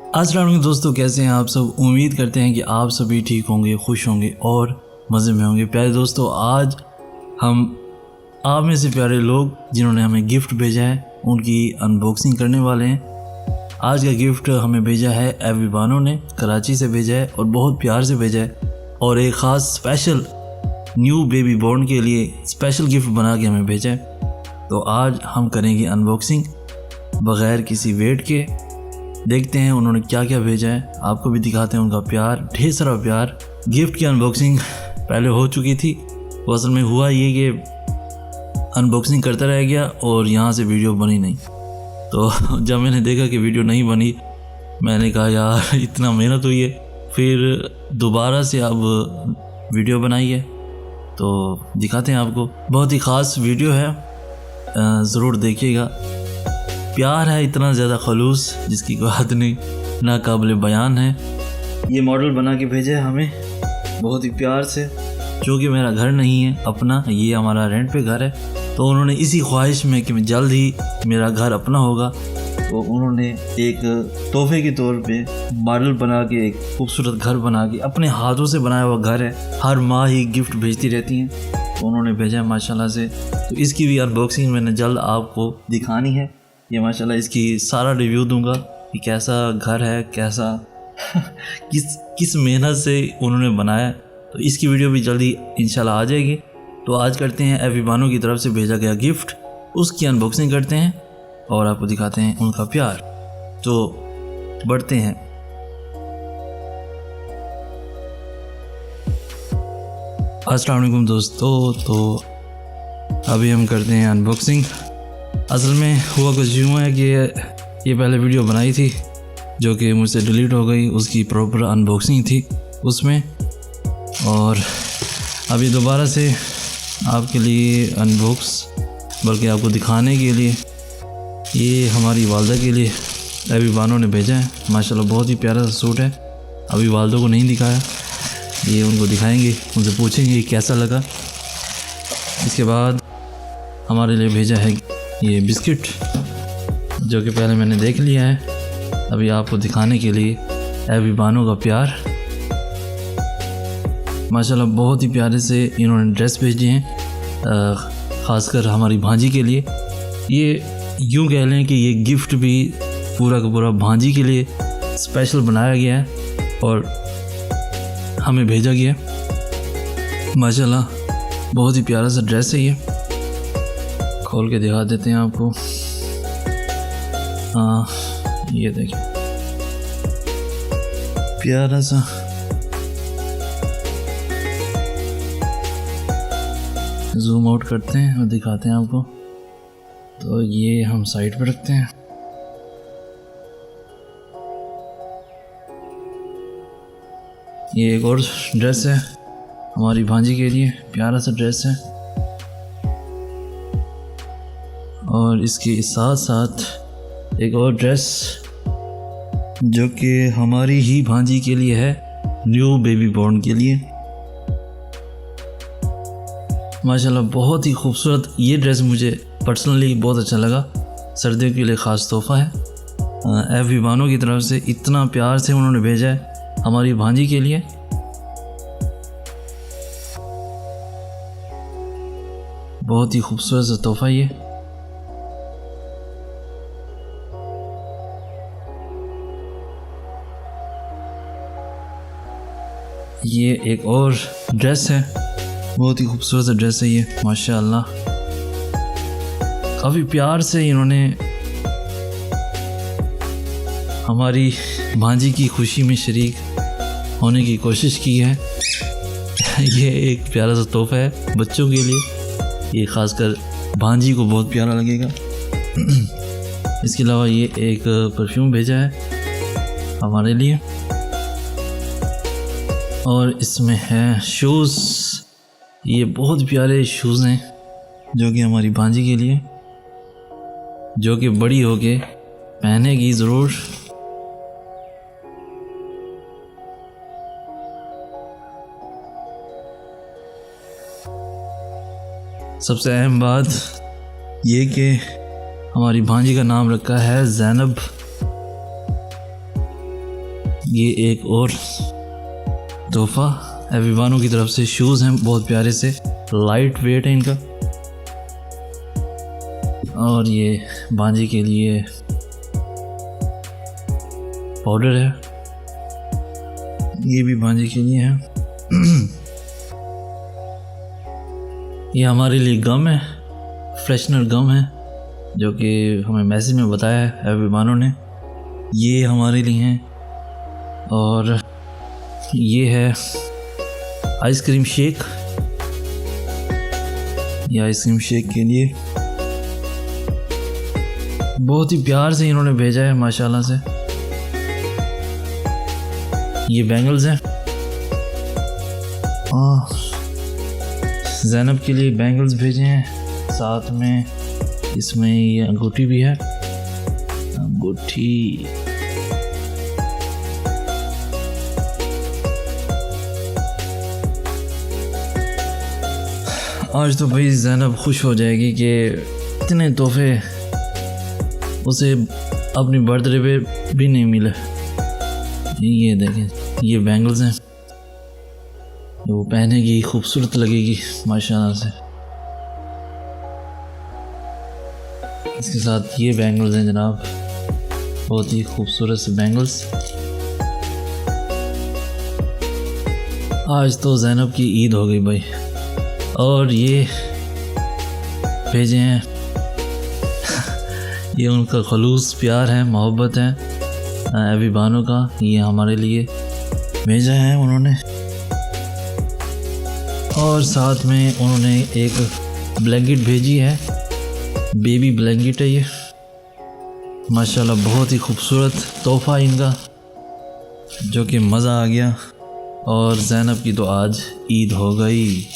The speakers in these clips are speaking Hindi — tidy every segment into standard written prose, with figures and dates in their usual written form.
अस्सलाम वालेकुम दोस्तों, कैसे हैं आप सब। उम्मीद करते हैं कि आप सभी ठीक होंगे, खुश होंगे और मज़े में होंगे। प्यारे दोस्तों, आज हम आप में से प्यारे लोग जिन्होंने हमें गिफ्ट भेजा है उनकी अनबॉक्सिंग करने वाले हैं। आज का गिफ्ट हमें भेजा है एवी बानो ने, कराची से भेजा है और बहुत प्यार से भेजा है और एक ख़ास स्पेशल न्यू बेबी बॉर्न के लिए स्पेशल गिफ्ट बना के हमें भेजा है। तो आज हम करेंगे अनबॉक्सिंग बग़ैर किसी वेट के। देखते हैं उन्होंने क्या क्या भेजा है, आपको भी दिखाते हैं उनका प्यार, ढेर सारा प्यार। गिफ्ट की अनबॉक्सिंग पहले हो चुकी थी, तो असल में हुआ ये कि अनबॉक्सिंग करता रह गया और यहाँ से वीडियो बनी नहीं। तो जब मैंने देखा कि वीडियो नहीं बनी, मैंने कहा यार इतना मेहनत हुई है, फिर दोबारा से अब वीडियो बनाई है तो दिखाते हैं आपको। बहुत ही ख़ास वीडियो है, ज़रूर देखिएगा। प्यार है इतना ज़्यादा खलूस जिसकी कोई हद नहीं, नाकाबिले बयान है। ये मॉडल बना के भेजा है हमें बहुत ही प्यार से, जो कि मेरा घर नहीं है अपना, ये हमारा रेंट पे घर है। तो उन्होंने इसी ख्वाहिश में कि जल्द ही मेरा घर अपना होगा, तो उन्होंने एक तोहफे के तौर पे मॉडल बना के एक खूबसूरत घर बना के, अपने हाथों से बनाया हुआ घर है, हर माह ही गिफ्ट भेजती रहती हैं, तो उन्होंने भेजा है माशाल्लाह से। तो इसकी भी अनबॉक्सिंग मैंने जल्द आपको दिखानी है। ये माशाल्लाह इसकी सारा रिव्यू दूंगा कि कैसा घर है, कैसा किस मेहनत से उन्होंने बनाया। तो इसकी वीडियो भी जल्दी इंशाल्लाह आ जाएगी। तो आज करते हैं एवी बानो की तरफ से भेजा गया गिफ्ट, उसकी अनबॉक्सिंग करते हैं और आपको दिखाते हैं उनका प्यार। तो बढ़ते हैं। अस्सलाम वालेकुम दोस्तों, तो अभी हम करते हैं अनबॉक्सिंग। असल में हुआ कुछ यूँ है कि ये पहले वीडियो बनाई थी जो कि मुझसे डिलीट हो गई, उसकी प्रॉपर अनबॉक्सिंग थी उसमें, और अभी दोबारा से आपके लिए अनबॉक्स, बल्कि आपको दिखाने के लिए, ये हमारी वालदा के लिए एवी बानो ने भेजा है। माशाल्लाह बहुत ही प्यारा सा सूट है। अभी वालदा को नहीं दिखाया, ये उनको दिखाएंगे, उनसे पूछेंगे कैसा लगा। इसके बाद हमारे लिए भेजा है ये बिस्किट, जो कि पहले मैंने देख लिया है, अभी आपको दिखाने के लिए एवी बानो का प्यार। माशाल्लाह बहुत ही प्यारे से इन्होंने ड्रेस भेजी हैं, ख़ासकर हमारी भांजी के लिए। ये यूँ कह लें कि ये गिफ्ट भी पूरा का पूरा भांजी के लिए स्पेशल बनाया गया है और हमें भेजा गया। माशाल्लाह बहुत ही प्यारा सा ड्रेस है, ये खोल के दिखा देते हैं आपको। हाँ, ये देखिए प्यारा सा, जूम आउट करते हैं और दिखाते हैं आपको। तो ये हम साइड पर रखते हैं। ये एक और ड्रेस है हमारी भांजी के लिए, प्यारा सा ड्रेस है, और इसके साथ साथ एक और ड्रेस जो कि हमारी ही भांजी के लिए है, न्यू बेबी बॉर्न के लिए। माशाल्लाह बहुत ही खूबसूरत ये ड्रेस मुझे पर्सनली बहुत अच्छा लगा, सर्दियों के लिए ख़ास तोहफ़ा है। एवी बानो की तरफ से इतना प्यार से उन्होंने भेजा है हमारी भांजी के लिए। बहुत ही खूबसूरत सा तोहफ़ा ये एक और ड्रेस है, बहुत ही खूबसूरत सा ड्रेस है ये माशाअल्लाह। काफ़ी प्यार से इन्होंने हमारी भांजी की खुशी में शरीक होने की कोशिश की है। ये एक प्यारा सा तोहफ़ा है बच्चों के लिए, ये ख़ासकर भांजी को बहुत प्यारा लगेगा। इसके अलावा ये एक परफ्यूम भेजा है हमारे लिए, और इसमें है शूज़। ये बहुत प्यारे शूज़ हैं जो कि हमारी भांजी के लिए, जो कि बड़ी होके पहनेगी ज़रूर। सबसे अहम बात ये कि हमारी भांजी का नाम रखा है ज़ैनब। ये एक और तोहफा एविबानो की तरफ से। शूज़ हैं बहुत प्यारे से, लाइट वेट है इनका। और ये भांजे के लिए पाउडर है, ये भी भांजे के लिए है। ये हमारे लिए गम है, फ्रेशनर गम है, जो कि हमें मैसेज में बताया है एविबानो ने। ये हमारे लिए हैं। और ये है आइसक्रीम शेक, ये आइसक्रीम शेक के लिए बहुत ही प्यार से इन्होंने भेजा है माशाल्लाह से। ये बैंगल्स हैं, ज़ैनब के लिए बैंगल्स भेजे हैं, साथ में इसमें ये अंगूठी भी है। अंगूठी आज तो भाई ज़ैनब खुश हो जाएगी कि इतने तोहफे उसे अपनी बर्थडे पे भी नहीं मिले। ये देखें, ये बैंगल्स हैं, वो पहनेगी खूबसूरत लगेगी माशाल्लाह से। इसके साथ ये बैंगल्स हैं जनाब, बहुत ही खूबसूरत से बैंगल्स। आज तो ज़ैनब की ईद हो गई भाई। और ये भेजे हैं ये उनका खलूस प्यार है, मोहब्बत है एविबानो का, ये हमारे लिए भेजा है उन्होंने। और साथ में उन्होंने एक ब्लैंकेट भेजी है, बेबी ब्लैंकेट है ये माशाल्लाह, बहुत ही खूबसूरत तोहफ़ा इनका, जो कि मज़ा आ गया। और ज़ैनब की तो आज ईद हो गई।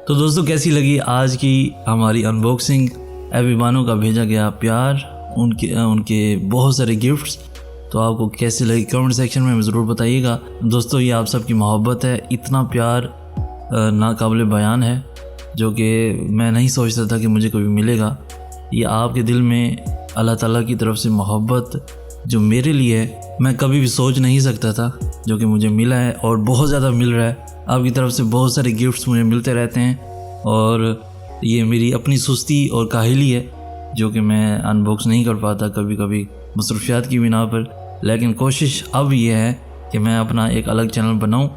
तो दोस्तों कैसी लगी आज की हमारी अनबॉक्सिंग, एविबानो का भेजा गया प्यार, उनके बहुत सारे गिफ्ट्स। तो आपको कैसी लगी कमेंट सेक्शन में ज़रूर बताइएगा। दोस्तों ये आप सबकी मोहब्बत है, इतना प्यार नाकाबिले बयान है, जो कि मैं नहीं सोचता था कि मुझे कभी मिलेगा। ये आपके दिल में अल्लाह ताला की तरफ से मोहब्बत जो मेरे लिए है, मैं कभी भी सोच नहीं सकता था, जो कि मुझे मिला है और बहुत ज़्यादा मिल रहा है। आपकी तरफ से बहुत सारे गिफ्ट्स मुझे मिलते रहते हैं और ये मेरी अपनी सुस्ती और काहिली है, जो कि मैं अनबॉक्स नहीं कर पाता कभी कभी मसरूफियात की बिना पर। लेकिन कोशिश अब ये है कि मैं अपना एक अलग चैनल बनाऊं,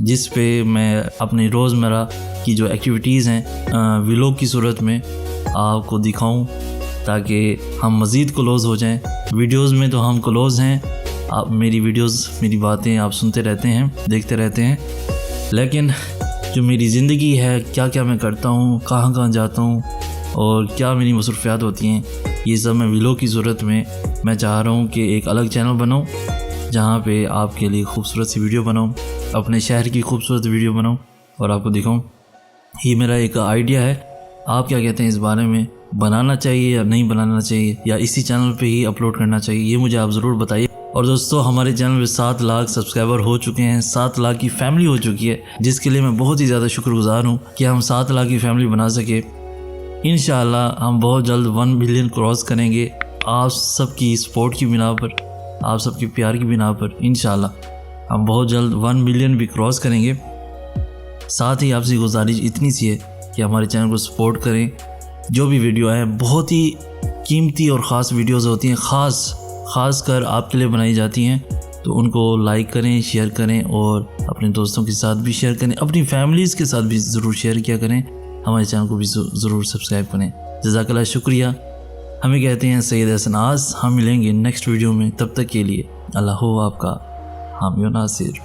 जिस पे मैं अपनी रोज़मर्रा की जो एक्टिविटीज़ हैं व्लॉग की सूरत में आपको दिखाऊं, ताकि हम मज़ीद क्लोज़ हो जाएं। वीडियोज़ में तो हम क्लोज़ हैं, आप मेरी वीडियोज़, मेरी बातें आप सुनते रहते हैं, देखते रहते हैं, लेकिन जो मेरी ज़िंदगी है, क्या क्या मैं करता हूँ, कहाँ कहाँ जाता हूँ और क्या मेरी मसरूफियात होती हैं, ये सब मैं व्लॉग की सूरत में मैं चाह रहा हूँ कि एक अलग चैनल बनाऊँ, जहाँ पे आपके लिए खूबसूरत सी वीडियो बनाऊँ, अपने शहर की खूबसूरत वीडियो बनाऊँ और आपको दिखाऊँ। ये मेरा एक आइडिया है, आप क्या कहते हैं इस बारे में, बनाना चाहिए या नहीं बनाना चाहिए, या इसी चैनल पे ही अपलोड करना चाहिए, ये मुझे आप ज़रूर बताइए। और दोस्तों हमारे चैनल पे 7 लाख सब्सक्राइबर हो चुके हैं, 7 लाख की फैमिली हो चुकी है, जिसके लिए मैं बहुत ही ज़्यादा शुक्रगुजार हूँ कि हम 7 लाख की फैमिली बना सके। इंशाअल्लाह हम बहुत जल्द 1 बिलियन क्रॉस करेंगे, आप सबकी सपोर्ट की बिना पर, आप सबके प्यार की बिना पर। इंशाअल्लाह हम बहुत जल्द 1 बिलियन भी क्रॉस करेंगे। साथ ही आपसे गुजारिश इतनी सी है कि हमारे चैनल को सपोर्ट करें। जो भी वीडियो है बहुत ही कीमती और ख़ास वीडियोज़ होती हैं, ख़ास कर आपके लिए बनाई जाती हैं, तो उनको लाइक करें, शेयर करें और अपने दोस्तों के साथ भी शेयर करें, अपनी फैमिलीज़ के साथ भी ज़रूर शेयर किया करें। हमारे चैनल को भी ज़रूर सब्सक्राइब करें। जज़ाकल्लाह, शुक्रिया। हमें कहते हैं सैयद हसन आस। हम मिलेंगे नेक्स्ट वीडियो में, तब तक के लिए अल्लाह हो आपका हामी नासिर।